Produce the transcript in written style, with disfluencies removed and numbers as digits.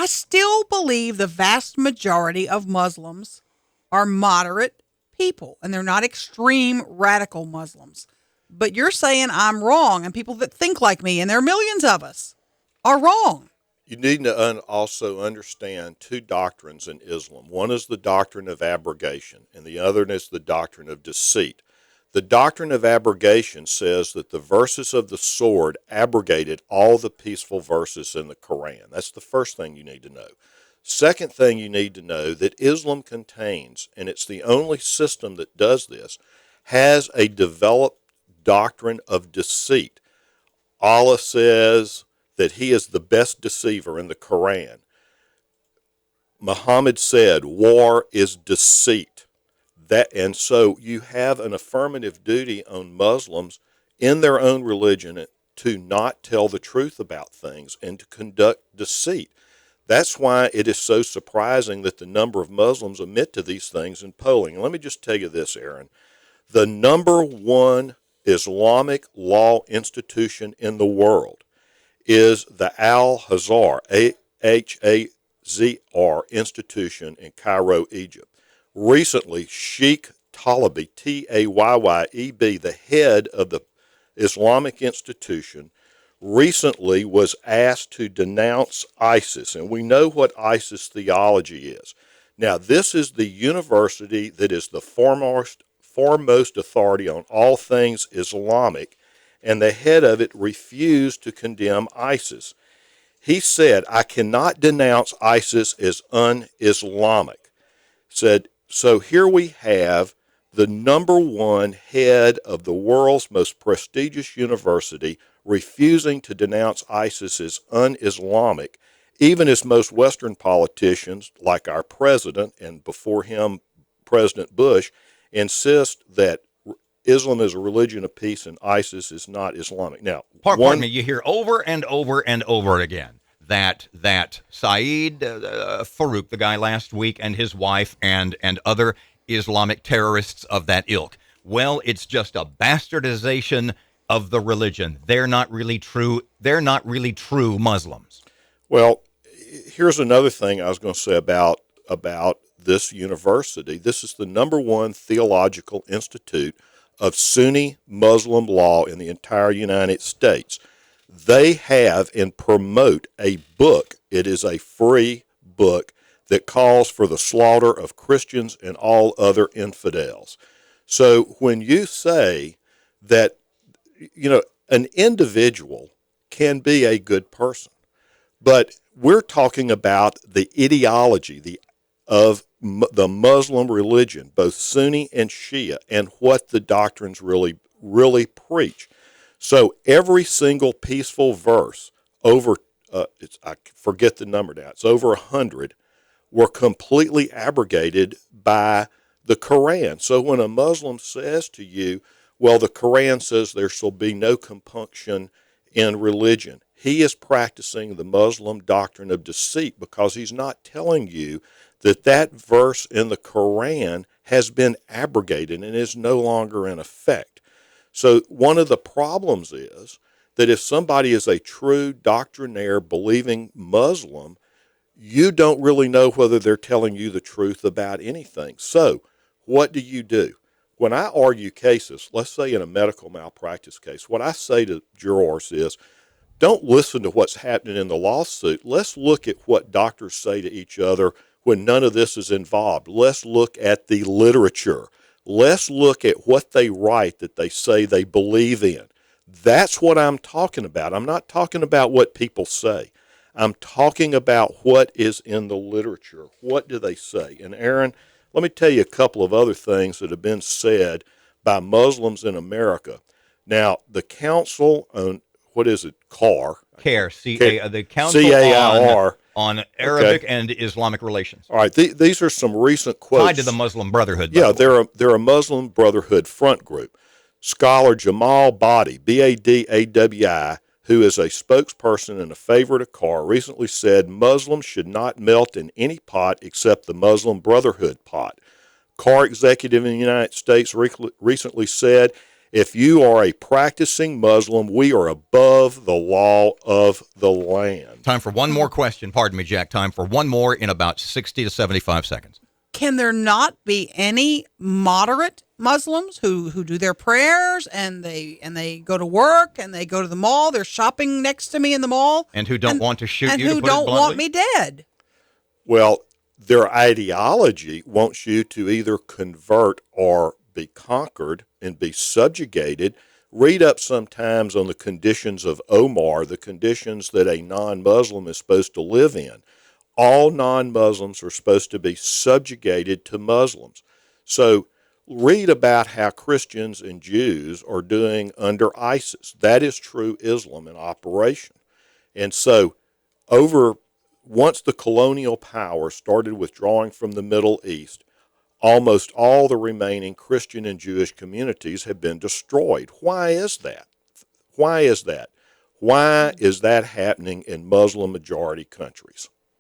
I still believe the vast majority of Muslims are moderate people, and they're not extreme radical Muslims. But you're saying I'm wrong, and people that think like me, and there are millions of us, are wrong. You need to also understand two doctrines in Islam. One is the doctrine of abrogation, and the other is the doctrine of deceit. The doctrine of abrogation says that the verses of the sword abrogated all the peaceful verses in the Quran. That's the first thing you need to know. Second thing you need to know that Islam contains, and it's the only system that does this, has a developed doctrine of deceit. Allah says that he is the best deceiver in the Quran. Muhammad said war is deceit. And so you have an affirmative duty on Muslims in their own religion to not tell the truth about things and to conduct deceit. That's why it is so surprising that the number of Muslims admit to these things in polling. And let me just tell you this, Aaron. The number one Islamic law institution in the world is the Al-Azhar, Ahazr institution in Cairo, Egypt. Recently, Sheikh Talibi, Tayyeb, the head of the Islamic institution, recently was asked to denounce ISIS, and we know what ISIS theology is. Now, this is the university that is the foremost authority on all things Islamic, and the head of it refused to condemn ISIS. He said, I cannot denounce ISIS as un-Islamic. Said, so here we have the number one head of the world's most prestigious university refusing to denounce ISIS as un-Islamic, even as most Western politicians, like our president and before him President Bush, insist that Islam is a religion of peace and ISIS is not Islamic. Now, pardon me, you hear over and over and over again that Saeed Farouk, the guy last week, and his wife and other Islamic terrorists of that ilk, well, it's just a bastardization of the religion. They're not really true. They're not really true Muslims. Well, here's another thing I was going to say about this university. This is the number one theological institute of Sunni Muslim law in the entire United States. They have and promote a book. It is a free book that calls for the slaughter of Christians and all other infidels. So when you say that, an individual can be a good person, but we're talking about the ideology of the Muslim religion, both Sunni and Shia, and what the doctrines really preach. So every single peaceful verse, I forget the number now, it's over 100, were completely abrogated by the Quran. So when a Muslim says to you, well, the Quran says there shall be no compunction in religion, he is practicing the Muslim doctrine of deceit, because he's not telling you that verse in the Quran has been abrogated and is no longer in effect. So one of the problems is that if somebody is a true doctrinaire believing Muslim, you don't really know whether they're telling you the truth about anything. So what do? When I argue cases, let's say in a medical malpractice case, what I say to jurors is, don't listen to what's happening in the lawsuit. Let's look at what doctors say to each other when none of this is involved. Let's look at the literature. Let's look at what they write that they say they believe in. That's what I'm talking about. I'm not talking about what people say. I'm talking about what is in the literature. What do they say? And Aaron, let me tell you a couple of other things that have been said by Muslims in America. Now, the Council on, what is it, CAR? CAIR, the Council CAIR. On Arabic and Islamic relations. All right, these are some recent quotes. Tied to the Muslim Brotherhood. Yeah, they're a Muslim Brotherhood front group. Scholar Jamal Badi, Badawi, who is a spokesperson and a favorite of CAR, recently said Muslims should not melt in any pot except the Muslim Brotherhood pot. CAR executive in the United States recently said, If you are a practicing Muslim, we are above the law of the land. Time for one more question. Pardon me, Jack. Time for one more in about 60 to 75 seconds. Can there not be any moderate Muslims who do their prayers and they go to work and they go to the mall? They're shopping next to me in the mall, And who don't want to shoot and you, to who put it don't bluntly? want me dead. Well, their ideology wants you to either convert or be conquered and be subjugated. Read up sometimes on the conditions of Omar, the conditions that a non-Muslim is supposed to live in. All non-Muslims are supposed to be subjugated to Muslims. So read about how Christians and Jews are doing under ISIS. That is true Islam in operation. And so once the colonial power started withdrawing from the Middle East, almost all the remaining Christian and Jewish communities have been destroyed. Why is that? Why is that? Why is that happening in Muslim majority countries?